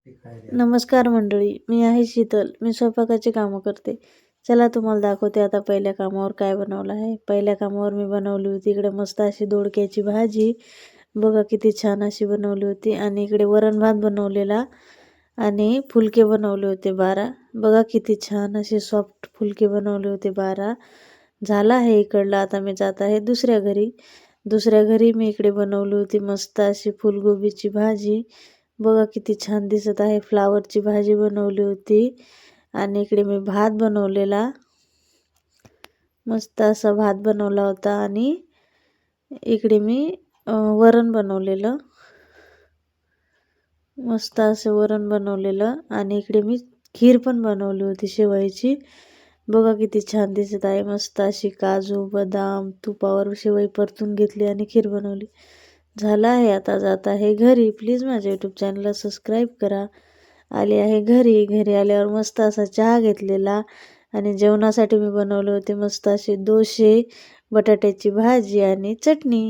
नमस्कार मंडळी, मी आहे शीतल. मी स्वयंपाकाची कामं करते. चला तुम्हाला दाखवते आता पहिल्या कामावर काय बनवलं आहे. पहिल्या कामावर मी बनवली होती इकडे मस्त अशी दोडक्याची भाजी. बघा किती छान अशी बनवली होती. आणि इकडे वरण भात बनवलेला आणि फुलके बनवले होते 12. बघा किती छान असे सॉफ्ट फुलके बनवले होते 12. झाला आहे इकडला. आता मी जात आहे दुसऱ्या घरी. दुसऱ्या घरी मी इकडे बनवली होती मस्त अशी फुलगोबीची भाजी. बघा किती छान दिसत आहे. फ्लावरची भाजी बनवली होती. आणि इकडे मी भात बनवलेला, मस्त असा भात बनवला होता. आणि इकडे मी वरण बनवलेलं, मस्त असं वरण बनवलेलं. आणि इकडे मी खीर पण बनवली होती शेवईची. बघा किती छान दिसत आहे. मस्त अशी काजू बदाम तुपावर शेवई परतून घेतली आणि खीर बनवली. झालं आहे. आता जात आहे घरी. प्लीज माझ्या यूट्यूब चॅनलला सबस्क्राईब करा. आले आहे घरी. घरी आल्यावर मस्त असा चहा घेतलेला. आणि जेवणासाठी मी बनवले होते मस्त असे डोसे, बटाट्याची भाजी आणि चटणी.